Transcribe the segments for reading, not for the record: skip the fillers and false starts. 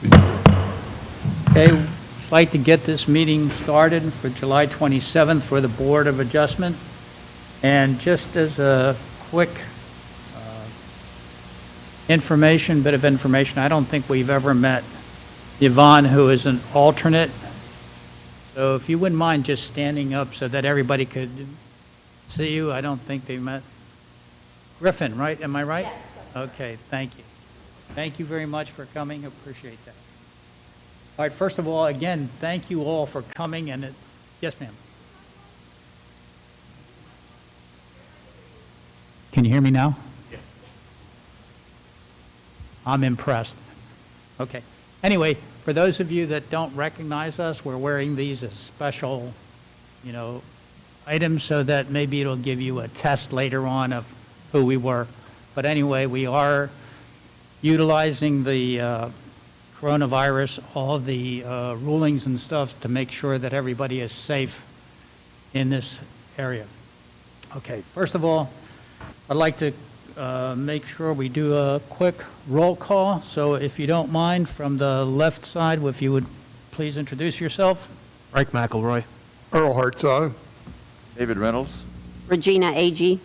Okay, I'd like to get this meeting started for July 27th for the Board of Adjustment. And just as a quick bit of information, I don't think we've ever met Yvonne, who is an alternate. So if you wouldn't mind just standing up so that everybody could see you. I don't think they met. Griffin, right? Am I right? Yes. Okay, thank you. Thank you very much for coming. Appreciate that. All right, first of all, again, thank you all for coming. And yes, ma'am. Can you hear me now? Yes. I'm impressed. Okay. Anyway, for those of you that don't recognize us, we're wearing these as special, items so that maybe it'll give you a test later on of who we were. But anyway, we are utilizing the coronavirus, all the rulings and stuff to make sure that everybody is safe in this area. Okay, first of all, I'd like to make sure we do a quick roll call. So if you don't mind, from the left side, if you would please introduce yourself. Mike McElroy. Earl Hartzog. David Reynolds. Regina Agee.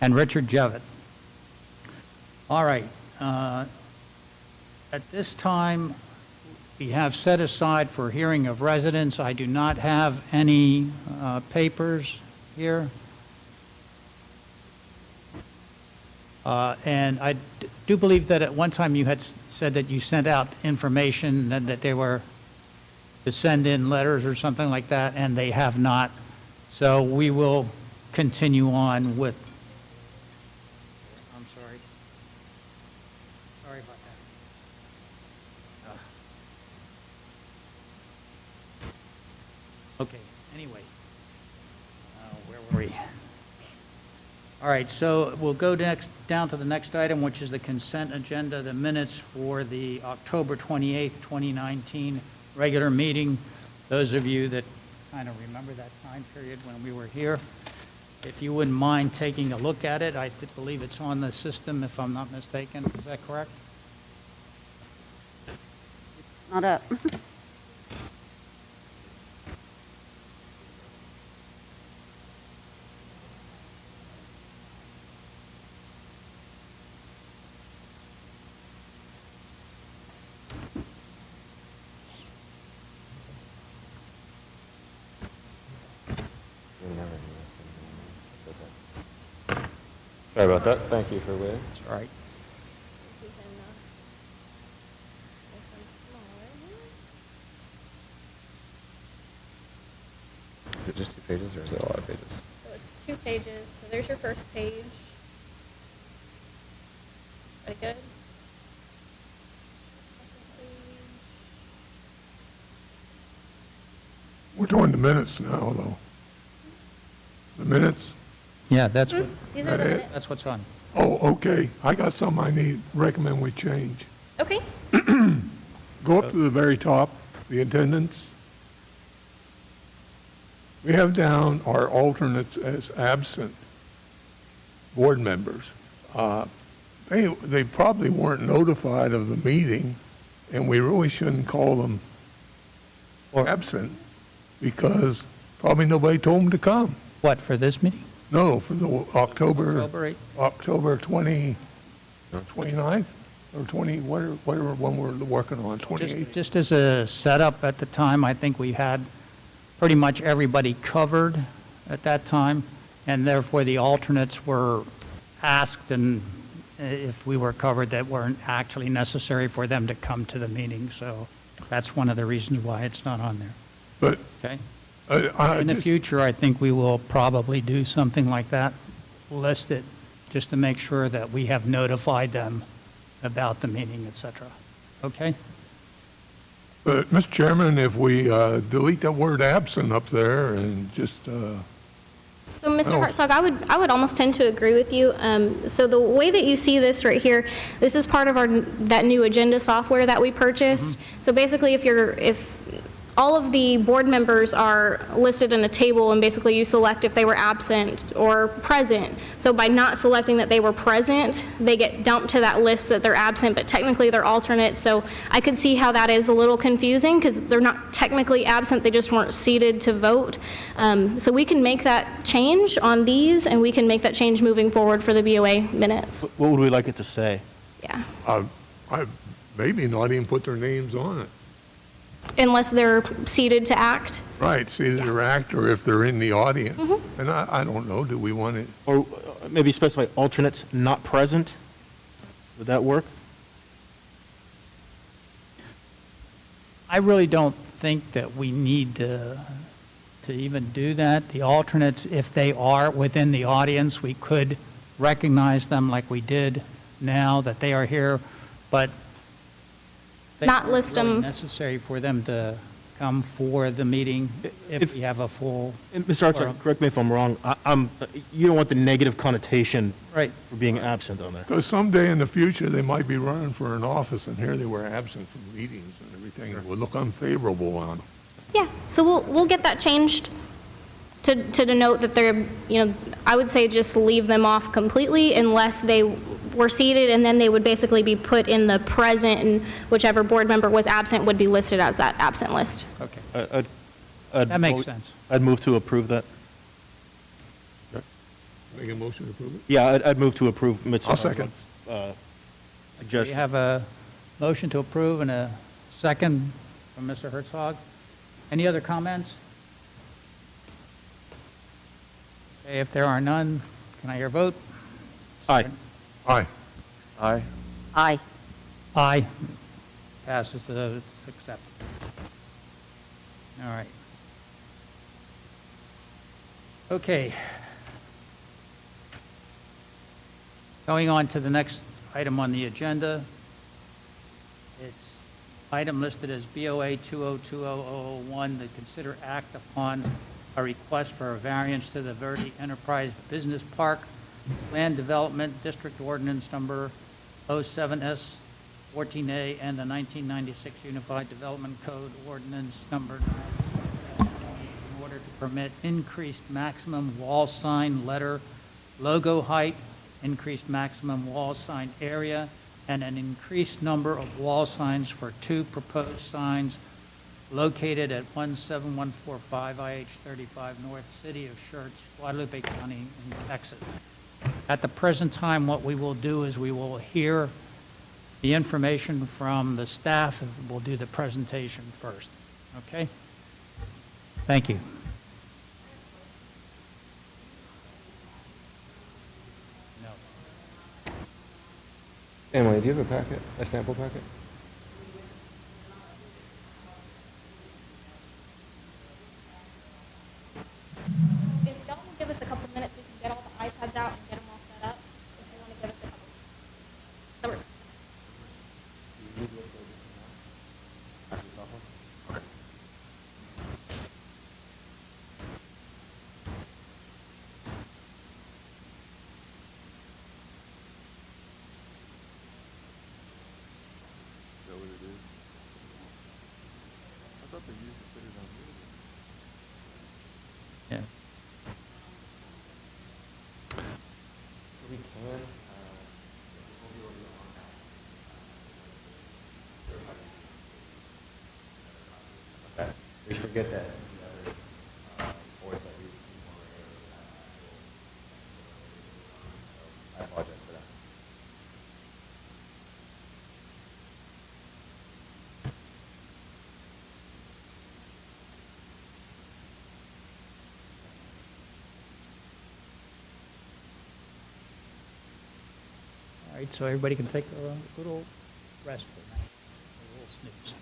And Richard Jevitt. All right. At this time, we have set aside for hearing of residents. I do not have any papers here. And I do believe that at one time you had said that you sent out information and that they were to send in letters or something like that, and they have not. So we will continue on with. I'm sorry. Sorry about that. Okay, anyway, where were we? All right, so we'll go down to the next item, which is the consent agenda, the minutes for the October 28th, 2019 regular meeting. Those of you that kind of remember that time period when we were here, if you wouldn't mind taking a look at it. I believe it's on the system, if I'm not mistaken. Is that correct? Not up. Sorry about that. Thank you for waiting. That's all right. Is it just 2 pages or is it a lot of pages? So it's 2 pages. So there's your first page. Is that good? We're doing the minutes now, though. The minutes? Yeah, that's what, These are the minutes. that's what's on. Oh, okay. I got something I recommend we change. Okay. Go up to the very top, the attendance. We have down our alternates as absent board members. They probably weren't notified of the meeting, and we really shouldn't call them absent because probably nobody told them to come. What, for this meeting? No, for the October 8th? October 29th or 20, whatever one we're working on, 28th. Just as a setup at the time, I think we had pretty much everybody covered at that time, and therefore the alternates were asked, and if we were covered, that weren't actually necessary for them to come to the meeting. So that's one of the reasons why it's not on there. But Okay? In the future, I think we will probably do something like that, list it, just to make sure that we have notified them about the meeting, et cetera. Okay? Mr. Chairman, if we delete that word absent up there and just, So, Mr. Hartzog, I would almost tend to agree with you. So the way that you see this right here, this is part of that new agenda software that we purchased. So basically, if all of the board members are listed in a table, and basically you select if they were absent or present. So by not selecting that they were present, they get dumped to that list that they're absent, but technically they're alternates. So I could see how that is a little confusing, because they're not technically absent, they just weren't seated to vote. So we can make that change on these, and we can make that change moving forward for the BOA minutes. What would we like it to say? Yeah. I maybe not even put their names on it. Unless they're seated to act. Right, see their act, or if they're in the audience. Mm-hmm. And I don't know, do we want it? Or maybe specify alternates not present? Would that work? I really don't think that we need to even do that. The alternates, if they are within the audience, we could recognize them like we did now that they are here, but they Not aren't list really them. necessary for them to come for the meeting if we have a full. And Mr. Hartzog, correct me if I'm wrong, you don't want the negative connotation Right. for being absent on there. Because someday in the future, they might be running for an office, and here they were absent from meetings and everything. It would look unfavorable on them. Yeah, so we'll get that changed to denote that they're, I would say just leave them off completely unless they were seated, and then they would basically be put in the present, and whichever board member was absent would be listed as that absent list. Okay. That makes sense. I'd move to approve that. Make a motion to approve it? Yeah, I'd move to approve Mr. I'll second. Hartzog's, We suggestion. have a motion to approve and a second from Mr. Herzog. Any other comments? Okay, if there are none, can I hear a vote? Aye. Aye. Aye. Aye. Aye. Passes to accept. All right. Okay. Going on to the next item on the agenda. It's item listed as BOA 2020001, to consider act upon a request for a variance to the Verde Enterprise Business Park Land Development District Ordinance Number 07S14A and the 1996 Unified Development Code Ordinance Number 9 in order to permit increased maximum wall sign letter logo height, increased maximum wall sign area, and an increased number of wall signs for two proposed signs located at 17145 IH35 North, City of Schertz, Guadalupe County, in Texas. At the present time, what we will do is we will hear the information from the staff, and we'll do the presentation first. Okay? Thank you. No. Emily, do you have a packet, a sample packet? If y'all will give us a couple minutes, we can get all the iPads out and get them all set up. If you want to give us a couple. Yeah. We can, okay, we forget that. The other boards that we I apologize for that. All right, so everybody can take a little rest for a minute, a little snooze.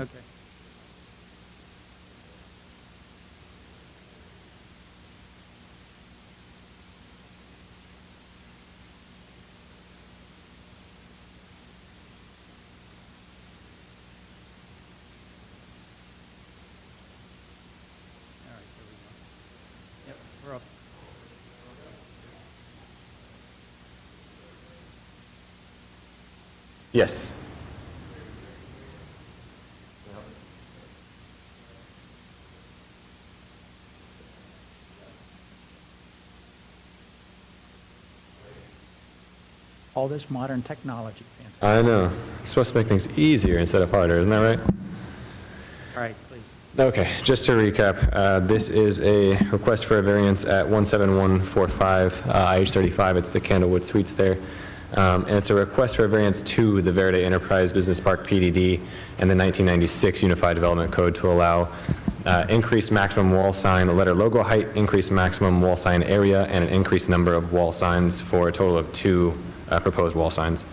Okay. All right, there we go. Yep, we're up. Yes. All this modern technology. Fantastic. I know. It's supposed to make things easier instead of harder, isn't that right? All right, please. Okay, just to recap, this is a request for a variance at 17145 IH35. It's the Candlewood Suites there. And it's a request for a variance to the Verde Enterprise Business Park PDD and the 1996 Unified Development Code to allow increased maximum wall sign, letter logo height, increased maximum wall sign area, and an increased number of wall signs for a total of 2 proposed wall signs.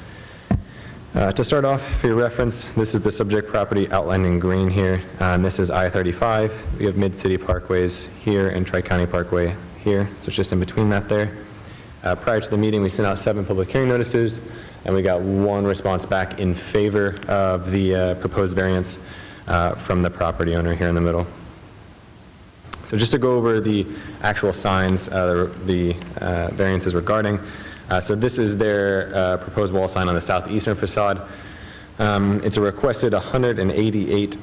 To start off, for your reference, this is the subject property outlined in green here, and this is I-35. We have Mid-City Parkways here and Tri-County Parkway here, so it's just in between that there. Prior to the meeting, we sent out 7 public hearing notices, and we got 1 response back in favor of the proposed variance from the property owner here in the middle. So just to go over the actual signs, the variances regarding. So this is their proposed wall sign on the southeastern facade. It's a requested 188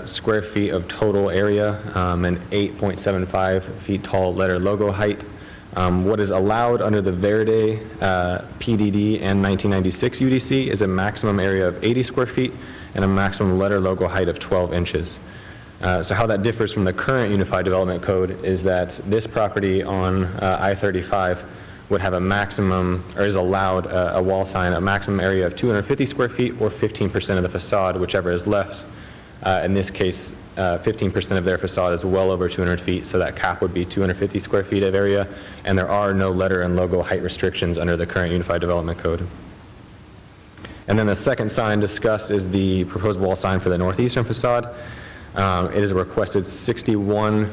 square feet of total area and 8.75 feet tall letter logo height. What is allowed under the Verde PDD and 1996 UDC is a maximum area of 80 square feet and a maximum letter logo height of 12 inches. So how that differs from the current Unified Development Code is that this property on I-35 would have a maximum, or is allowed a wall sign, a maximum area of 250 square feet or 15% of the facade, whichever is left. In this case, 15% of their facade is well over 200 feet, so that cap would be 250 square feet of area, and there are no letter and logo height restrictions under the current Unified Development Code. And then the second sign discussed is the proposed wall sign for the northeastern facade. It is a requested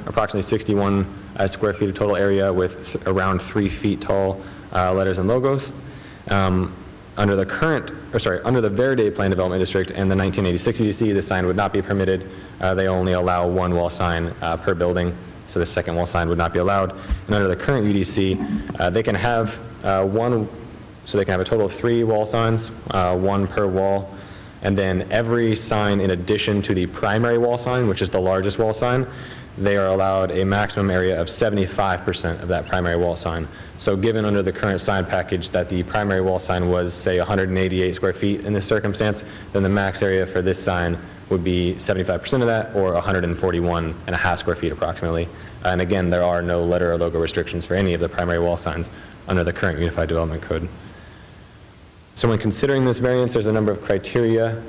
approximately 61 square feet of total area with around 3 feet tall letters and logos. Under the Verde Plan Development District and the 1986 UDC, the sign would not be permitted. They only allow 1 wall sign per building, so the second wall sign would not be allowed. And under the current UDC, they can have a total of 3 wall signs, 1 per wall. And then every sign in addition to the primary wall sign, which is the largest wall sign, they are allowed a maximum area of 75% of that primary wall sign. So given under the current sign package that the primary wall sign was, say, 188 square feet in this circumstance, then the max area for this sign would be 75% of that, or 141.5 square feet approximately. And again, there are no letter or logo restrictions for any of the primary wall signs under the current Unified Development Code. So when considering this variance, there's a number of criteria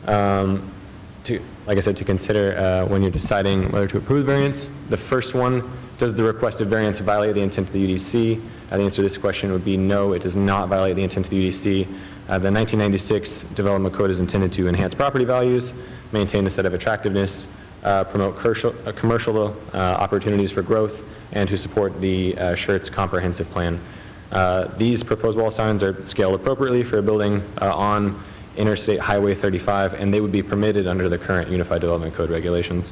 to consider when you're deciding whether to approve variance. The first one, does the requested variance violate the intent of the UDC? The answer to this question would be no, it does not violate the intent of the UDC. The 1996 Development Code is intended to enhance property values, maintain a set of attractiveness, promote commercial opportunities for growth, and to support the Schertz comprehensive plan. These proposed wall signs are scaled appropriately for a building on Interstate Highway 35, and they would be permitted under the current Unified Development Code regulations.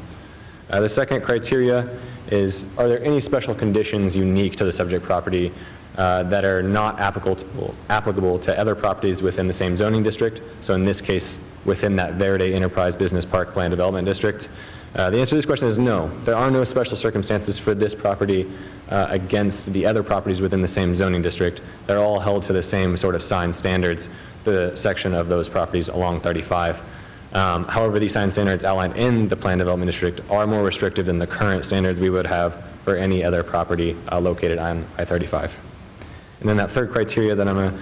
The second criteria is, are there any special conditions unique to the subject property that are not applicable to other properties within the same zoning district? So in this case, within that Verde Enterprise Business Park Plan Development District. The answer to this question is no. There are no special circumstances for this property against the other properties within the same zoning district. They're all held to the same sort of sign standards, the section of those properties along 35. However, these sign standards outlined in the Plan Development District are more restrictive than the current standards we would have for any other property located on I-35. And then that third criteria that I'm going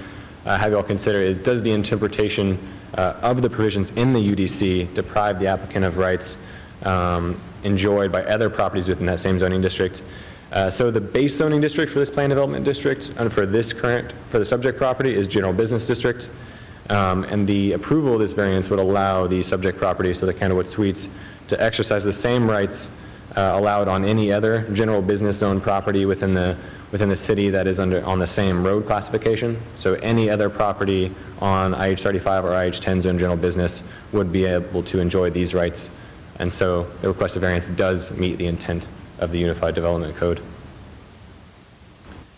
to have you all consider is, does the interpretation of the provisions in the UDC deprive the applicant of rights enjoyed by other properties within that same zoning district? So the base zoning district for this Plan Development District and for the subject property is General Business District. And the approval of this variance would allow the subject property, so the Candlewood Suites, to exercise the same rights allowed on any other general business zone property within the city that is on the same road classification. So any other property on IH35 or IH10 zone general business would be able to enjoy these rights. And so the requested variance does meet the intent of the Unified Development Code.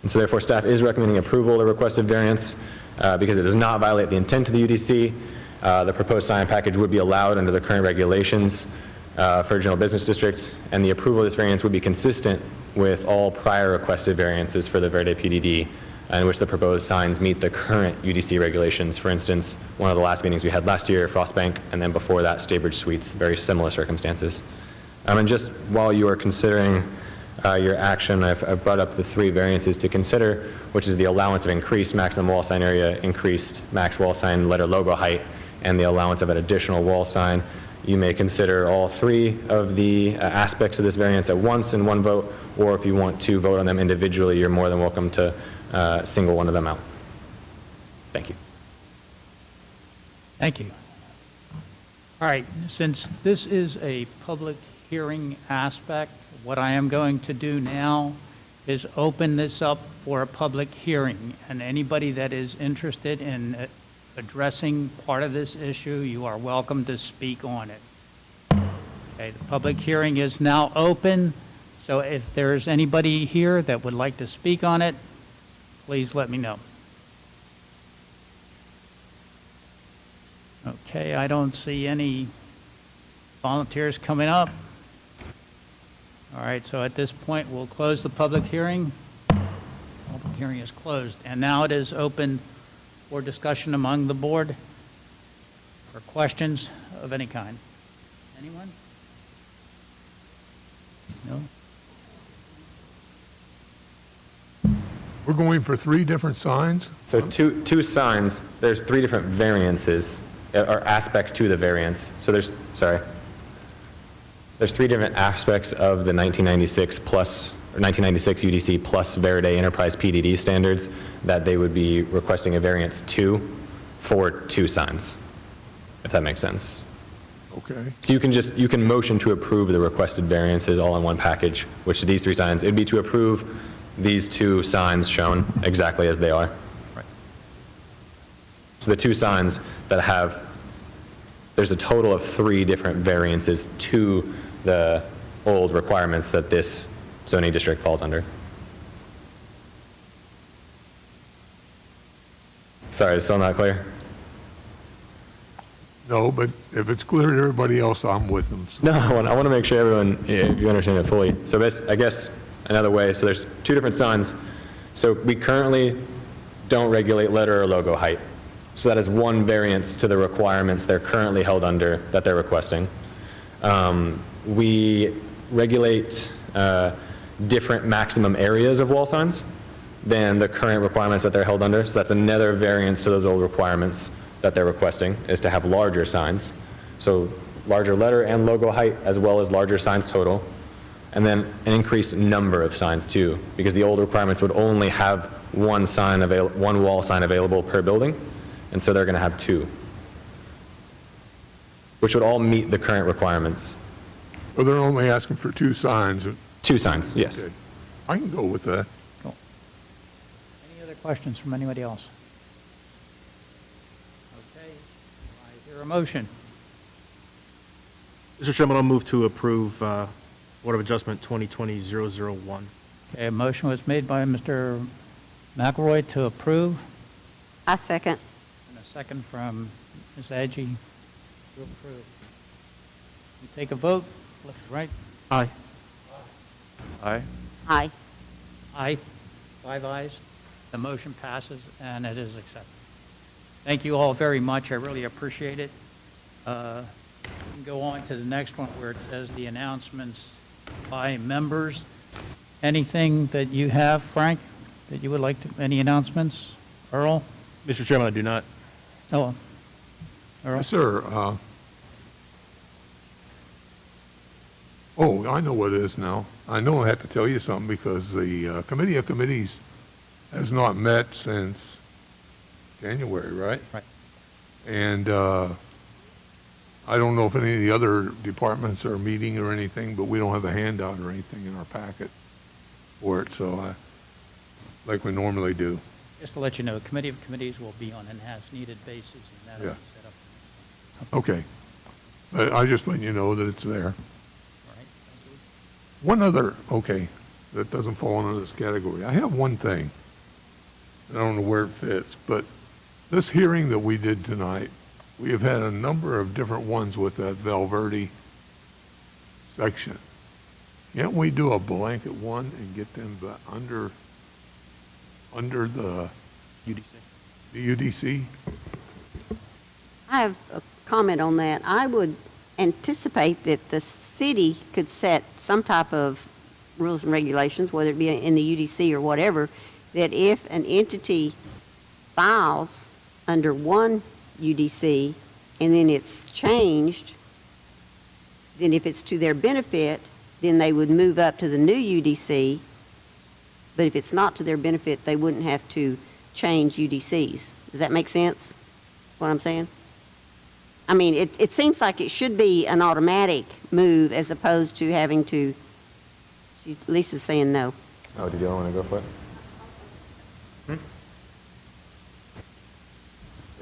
And so therefore, staff is recommending approval of the requested variance because it does not violate the intent of the UDC. The proposed sign package would be allowed under the current regulations for general business districts, and the approval of this variance would be consistent with all prior requested variances for the Verde PDD, in which the proposed signs meet the current UDC regulations. For instance, one of the last meetings we had last year, Frostbank, and then before that, Staybridge Suites, very similar circumstances. And just while you are considering your action, I've brought up the 3 variances to consider, which is the allowance of increased maximum wall sign area, increased max wall sign letter logo height, and the allowance of an additional wall sign. You may consider all 3 of the aspects of this variance at once in one vote, or if you want to vote on them individually, you're more than welcome to single one of them out. Thank you. Thank you. All right, since this is a public hearing aspect, what I am going to do now is open this up for a public hearing, and anybody that is interested in addressing part of this issue, you are welcome to speak on it. Okay, the public hearing is now open, so if there's anybody here that would like to speak on it, please let me know. Okay, I don't see any volunteers coming up. All right, so at this point, we'll close the public hearing. Public hearing is closed, and now it is open for discussion among the board or questions of any kind. Anyone? No? We're going for 3 different signs? So two signs, there's 3 different variances, or aspects to the variance. So there's 3 different aspects of the 1996 UDC plus Verde Enterprise PDD standards that they would be requesting a variance to for 2 signs, if that makes sense. Okay. So you can motion to approve the requested variances all in one package, which these 3 signs, it'd be to approve these 2 signs shown exactly as they are. Right. So the 2 signs that there's a total of 3 different variances to the old requirements that this zoning district falls under. Sorry, it's still not clear? No, but if it's clear to everybody else, I'm with them. So. No, I want to make sure everyone, you understand it fully. So I guess another way, so there's 2 different signs. So we currently don't regulate letter or logo height. So that is one variance to the requirements they're currently held under that they're requesting. We regulate different maximum areas of wall signs than the current requirements that they're held under. So that's another variance to those old requirements that they're requesting, is to have larger signs. So larger letter and logo height, as well as larger signs total. And then an increased number of signs too, because the old requirements would only have one wall sign available per building. And so they're going to have 2, which would all meet the current requirements. So they're only asking for 2 signs. 2 signs, yes. Okay. I can go with that. Cool. Any other questions from anybody else? Okay, I hear a motion. Mr. Chairman, I'll move to approve Board of Adjustment 2020-001. Okay, a motion was made by Mr. McElroy to approve, I second. and a second from Ms. Agee to approve. You take a vote, left, right? Aye. Aye. Aye. Aye. 5 ayes. The motion passes, and it is accepted. Thank you all very much. I really appreciate it. We can go on to the next one where it says the announcements by members. Anything that you have, Frank, that you would like to, any announcements? Earl? Mr. Chairman, I do not. Oh, Earl? Yes, sir. Oh, I know what it is now. I know I have to tell you something because the Committee of Committees has not met since January, right? Right. And I don't know if any of the other departments are meeting or anything, but we don't have a handout or anything in our packet for it, so like we normally do. Just to let you know, Committee of Committees will be on an as-needed basis, and that'll Yeah. be set up. Okay. But I just let you know that it's there. All right, thank you. One other, okay, that doesn't fall under this category. I have one thing. I don't know where it fits, but this hearing that we did tonight, we have had a number of different ones with that Valverde section. Can't we do a blanket one and get them under the UDC. the UDC? I have a comment on that. I would anticipate that the city could set some type of rules and regulations, whether it be in the UDC or whatever, that if an entity files under one UDC and then it's changed, then if it's to their benefit, then they would move up to the new UDC. But if it's not to their benefit, they wouldn't have to change UDCs. Does that make sense, what I'm saying? I mean, it seems like it should be an automatic move as opposed to having to, Lisa's saying no. Oh, did you all want to go for it?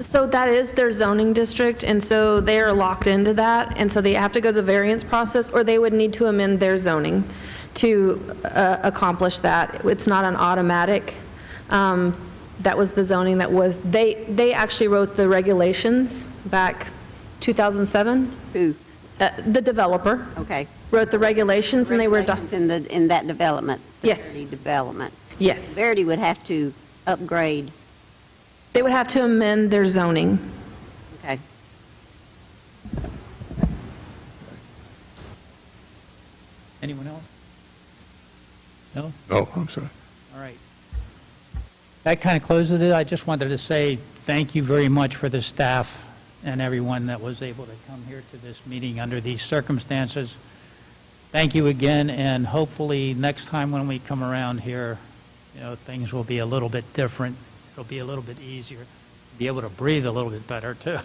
So that is their zoning district, and so they are locked into that, and so they have to go the variance process, or they would need to amend their zoning to accomplish that. It's not an automatic. That was the zoning that was, they actually wrote the regulations back 2007. Who? The developer Okay. wrote the regulations, and they were, Regulations in that development. the Yes. Verdi development. yes. Verdi would have to upgrade. They would have to amend their zoning. Okay. Anyone else? No? Oh, I'm sorry. All right. That kind of closes it. I just wanted to say thank you very much for the staff and everyone that was able to come here to this meeting under these circumstances. Thank you again, and hopefully next time when we come around here, you know, things will be a little bit different. It'll be a little bit easier. Be able to breathe a little bit better, too.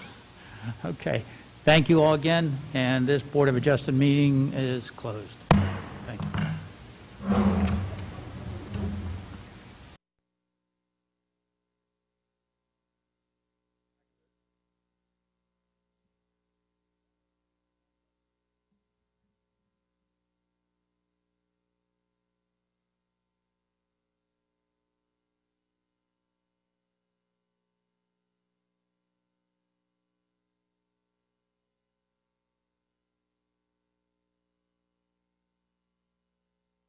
Okay. Thank you all again, and this Board of Adjustment meeting is closed.